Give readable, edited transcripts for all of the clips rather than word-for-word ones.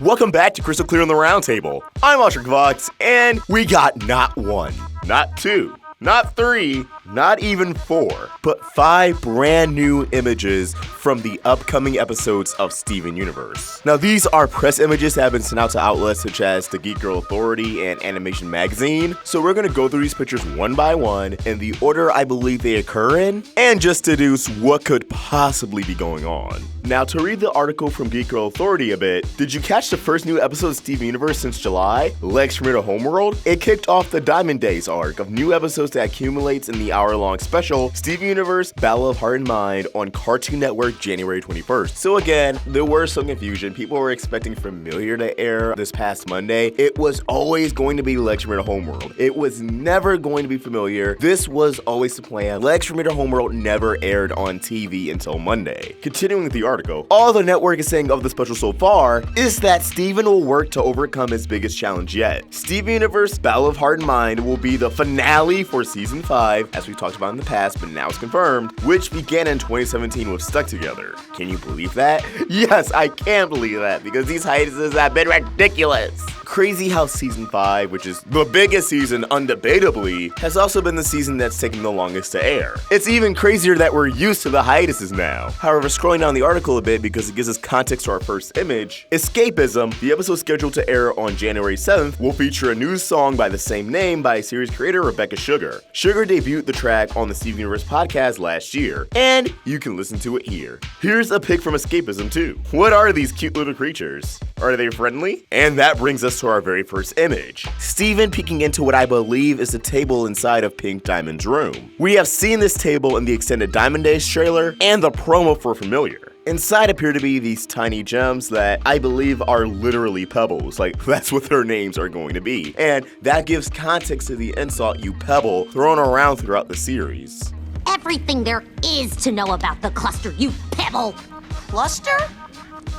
Welcome back to Crystal Clear on the Roundtable. I'm Oshrik Vox, and we got not one, not two, not three, not even four, but 5 brand new images from the upcoming episodes of Steven Universe. Now, these are press images that have been sent out to outlets such as the Geek Girl Authority and Animation Magazine, so we're gonna go through these pictures one by one in the order I believe they occur in, and just deduce what could possibly be going on. Now, to read the article from Geek Girl Authority a bit, did you catch the first new episode of Steven Universe since July, Legs from Your Homeworld? It kicked off the Diamond Days arc of new episodes that accumulates in the hour-long special Steven Universe Battle of Heart and Mind on Cartoon Network January 21st. So again, there was some confusion. People were expecting Familiar to air this past Monday. It was always going to be Legs from Your Homeworld. It was never going to be Familiar. This was always the plan. Legs from Your Homeworld never aired on TV until Monday. Continuing with the article, all the network is saying of the special so far is that Steven will work to overcome his biggest challenge yet. Steven Universe Battle of Heart and Mind will be the finale for Season 5, as we talked about in the past, but now it's confirmed, which began in 2017 with Stuck Together. Can you believe that? Yes, I can believe that, because these hiatuses have been ridiculous. Crazy how Season 5, which is the biggest season undebatably, has also been the season that's taken the longest to air. It's even crazier that we're used to the hiatuses now. However, scrolling down the article a bit because it gives us context to our first image, Escapism, the episode scheduled to air on January 7th, will feature a new song by the same name by series creator Rebecca Sugar. Sugar debuted the track on the Steven Universe podcast last year, and you can listen to it here. Here's a pic from Escapism too. What are these cute little creatures? Are they friendly? And that brings us to our very first image. Steven peeking into what I believe is the table inside of Pink Diamond's room. We have seen this table in the extended Diamond Days trailer and the promo for Familiar. Inside appear to be these tiny gems that I believe are literally pebbles, like that's what their names are going to be. And that gives context to the insult "you pebble" thrown around throughout the series. Everything there is to know about the cluster, you pebble! Cluster?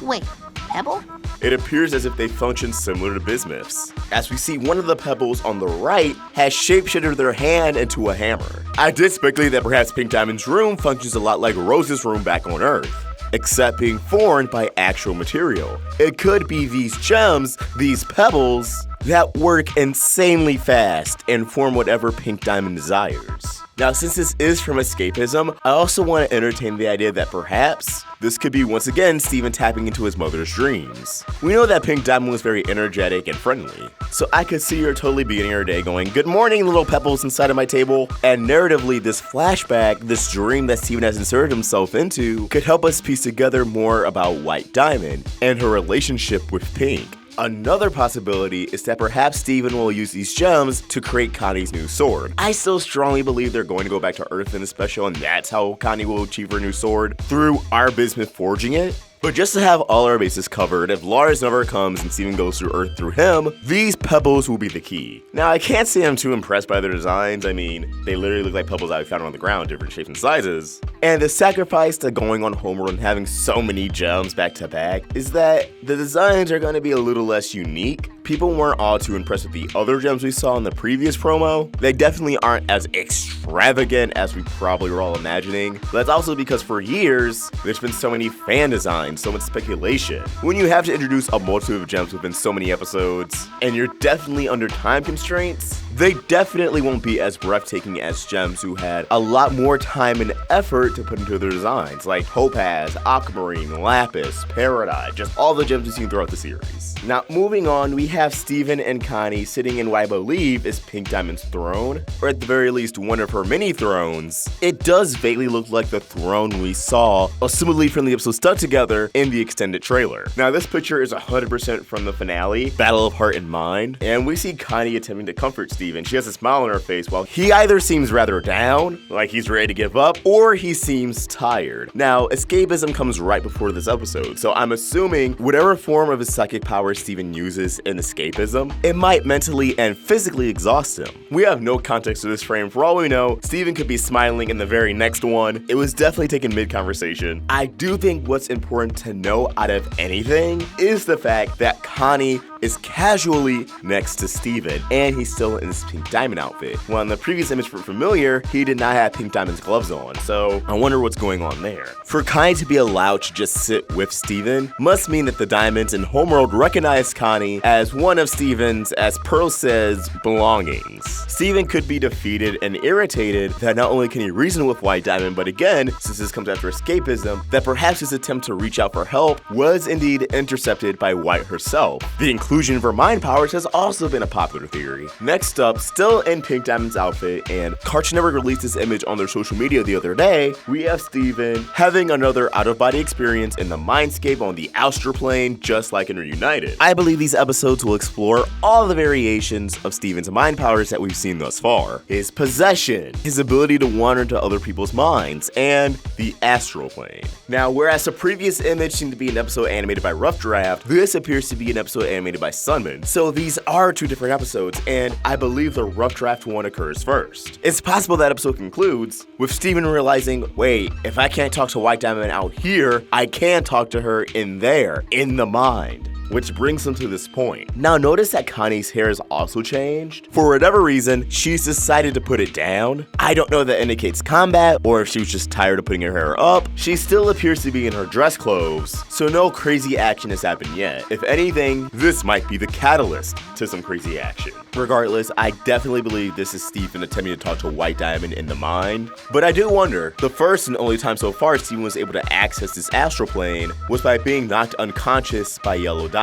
Wait, pebble? It appears as if they function similar to bismuths, as we see one of the pebbles on the right has shapeshifted their hand into a hammer. I did speculate that perhaps Pink Diamond's room functions a lot like Rose's room back on Earth, except being formed by actual material. It could be these gems, these pebbles, that work insanely fast and form whatever Pink Diamond desires. Now, since this is from Escapism, I also want to entertain the idea that perhaps this could be once again Steven tapping into his mother's dreams. We know that Pink Diamond was very energetic and friendly, so I could see her totally beginning her day going, "Good morning, little pebbles inside of my table." And narratively, this flashback, this dream that Steven has inserted himself into, could help us piece together more about White Diamond and her relationship with Pink. Another possibility is that perhaps Steven will use these gems to create Connie's new sword. I still strongly believe they're going to go back to Earth in the special, and that's how Connie will achieve her new sword, through our bismuth forging it. But just to have all our bases covered, if Lars never comes and Steven goes through Earth through him, these pebbles will be the key. Now, I can't say I'm too impressed by their designs. I mean, they literally look like pebbles I found on the ground, different shapes and sizes. And the sacrifice to going on Homeworld and having so many gems back to back is that the designs are going to be a little less unique. People weren't all too impressed with the other gems we saw in the previous promo. They definitely aren't as extravagant as we probably were all imagining. But that's also because for years, there's been so many fan designs, so much speculation. When you have to introduce a multitude of gems within so many episodes, and you're definitely under time constraints, they definitely won't be as breathtaking as gems who had a lot more time and effort to put into their designs, like Topaz, Aquamarine, Lapis, Paradise, just all the gems we've seen throughout the series. Now, moving on, we have Steven and Connie sitting in what I believe is Pink Diamond's throne, or at the very least one of her many thrones. It does vaguely look like the throne we saw, assumably from the episode Stuck Together, in the extended trailer. Now, this picture is 100% from the finale, Battle of Heart and Mind, and we see Connie attempting to comfort Steven. She has a smile on her face while he either seems rather down, like he's ready to give up, or he seems tired. Now, Escapism comes right before this episode, so I'm assuming whatever form of his psychic power Steven uses in Escapism, it might mentally and physically exhaust him. We have no context to this frame. For all we know, Steven could be smiling in the very next one. It was definitely taken mid-conversation. I do think what's important to know out of anything is the fact that Connie is casually next to Steven, and he's still in his Pink Diamond outfit. While in the previous image for Familiar, he did not have Pink Diamond's gloves on, so I wonder what's going on there. For Connie to be allowed to just sit with Steven must mean that the Diamonds in Homeworld recognize Connie as one of Steven's, as Pearl says, belongings. Steven could be defeated and irritated that not only can he reason with White Diamond, but again, since this comes after escapism, that perhaps his attempt to reach out for help was indeed intercepted by White herself. The inclusion of her mind powers has also been a popular theory. Next up, still in Pink Diamond's outfit, and Cartoon Network released this image on their social media the other day, we have Steven having another out-of-body experience in the mindscape on the astral plane, just like in Reunited. I believe these episodes will explore all the variations of Steven's mind powers that we've seen thus far. His possession, his ability to wander into other people's minds, and the astral plane. Now, whereas the previous image seemed to be an episode animated by Rough Draft, this appears to be an episode animated by Sunman. So these are two different episodes, and I believe the Rough Draft one occurs first. It's possible that episode concludes with Steven realizing, wait, if I can't talk to White Diamond out here, I can talk to her in there, in the mind. Which brings them to this point. Now notice that Connie's hair has also changed. For whatever reason, she's decided to put it down. I don't know if that indicates combat or if she was just tired of putting her hair up. She still appears to be in her dress clothes, so no crazy action has happened yet. If anything, this might be the catalyst to some crazy action. Regardless, I definitely believe this is Steven attempting to talk to White Diamond in the mind. But I do wonder, the first and only time so far Steven was able to access this astral plane was by being knocked unconscious by Yellow Diamond.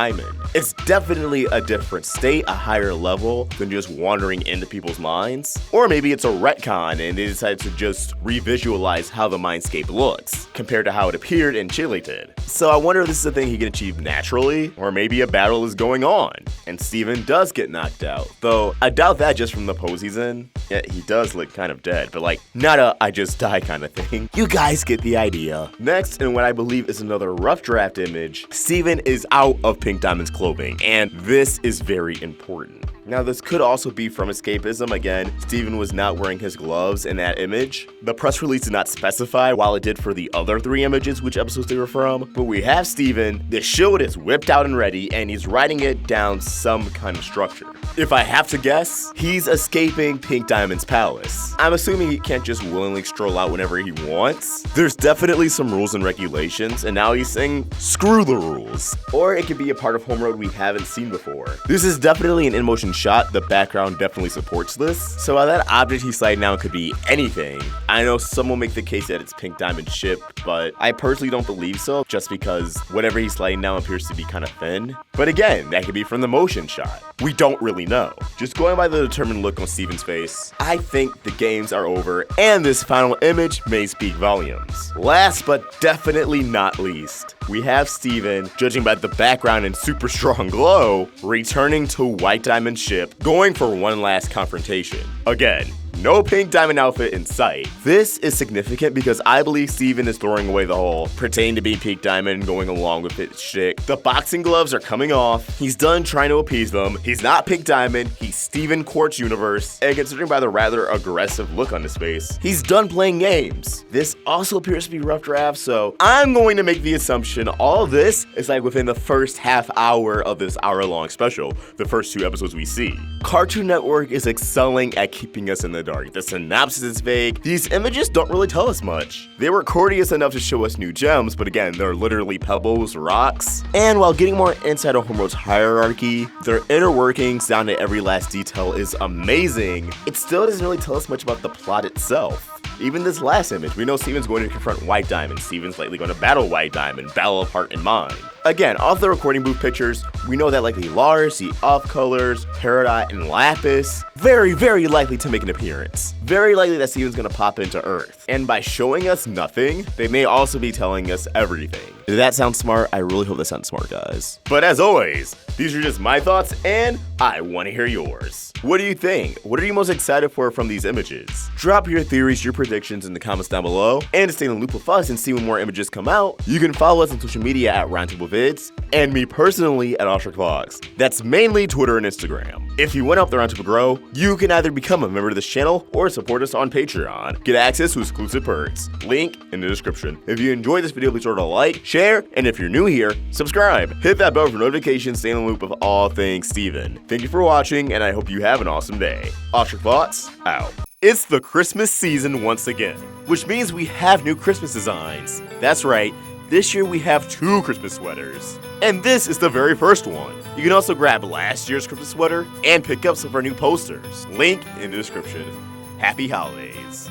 It's definitely a different state, a higher level than just wandering into people's minds. Or maybe it's a retcon and they decided to just revisualize how the mindscape looks compared to how it appeared in Chile did. So I wonder if this is a thing he can achieve naturally, or maybe a battle is going on and Steven does get knocked out. Though I doubt that just from the pose he's in. Yeah, he does look kind of dead, but like not a I just die kind of thing. You guys get the idea. Next, in what I believe is another Rough Draft image, Steven is out of Pink Diamond's clothing, and this is very important. Now, this could also be from escapism. Again, Steven was not wearing his gloves in that image. The press release did not specify, while it did for the other three images, which episodes they were from. But we have Steven, the shield is whipped out and ready, and he's riding it down some kind of structure. If I have to guess, he's escaping Pink Diamond's palace. I'm assuming he can't just willingly stroll out whenever he wants. There's definitely some rules and regulations, and now he's saying, screw the rules. Or it could be a part of Homeworld we haven't seen before. This is definitely an in-motion shot. The background definitely supports this. So while that object he's sliding down could be anything, I know some will make the case that it's Pink Diamond's ship, but I personally don't believe so, just because whatever he's sliding down appears to be kind of thin. But again, that could be from the motion shot. We don't really know. Just going by the determined look on Steven's face, I think the games are over, and this final image may speak volumes. Last but definitely not least, we have Steven, judging by the background and super strong glow, returning to White Diamond's ship, going for one last confrontation. Again, no Pink Diamond outfit in sight. This is significant because I believe Steven is throwing away the whole pretending to be Pink Diamond and going along with it shtick. The boxing gloves are coming off. He's done trying to appease them. He's not Pink Diamond. He's Steven Quartz Universe. And considering by the rather aggressive look on his face, he's done playing games. This also appears to be Rough Draft, so I'm going to make the assumption all of this is like within the first half hour of this hour-long special, the first two episodes we see. Cartoon Network is excelling at keeping us in the dark. The synopsis is vague. These images don't really tell us much. They were courteous enough to show us new gems, but again, they're literally pebbles, rocks. And while getting more insight on Homeworld's hierarchy, their inner workings down to every last detail is amazing, it still doesn't really tell us much about the plot itself. Even this last image, we know Steven's going to confront White Diamond. Steven's likely going to battle White Diamond, battle of heart and mind. Again, off the recording booth pictures, we know that likely Lars, the Off-Colors, Peridot, and Lapis, very, very likely to make an appearance. Very likely that Steven's gonna pop into Earth. And by showing us nothing, they may also be telling us everything. Did that sound smart? I really hope that sounds smart, guys. But as always, these are just my thoughts, and I wanna hear yours. What do you think? What are you most excited for from these images? Drop your theories, your predictions in the comments down below. And to stay in the loop with us and see when more images come out, you can follow us on social media at Roundtable Videos. Vids, and me personally at Ostrich Fox. That's mainly Twitter and Instagram. If you want to help the Roundtable grow, you can either become a member of this channel or support us on Patreon. Get access to exclusive perks. Link in the description. If you enjoyed this video, be sure to like, share, and if you're new here, subscribe. Hit that bell for notifications, stay in the loop of all things Steven. Thank you for watching, and I hope you have an awesome day. Ostrich Fox, out. It's the Christmas season once again, which means we have new Christmas designs. That's right, this year we have 2 Christmas sweaters. And this is the very first one. You can also grab last year's Christmas sweater and pick up some of our new posters. Link in the description. Happy holidays.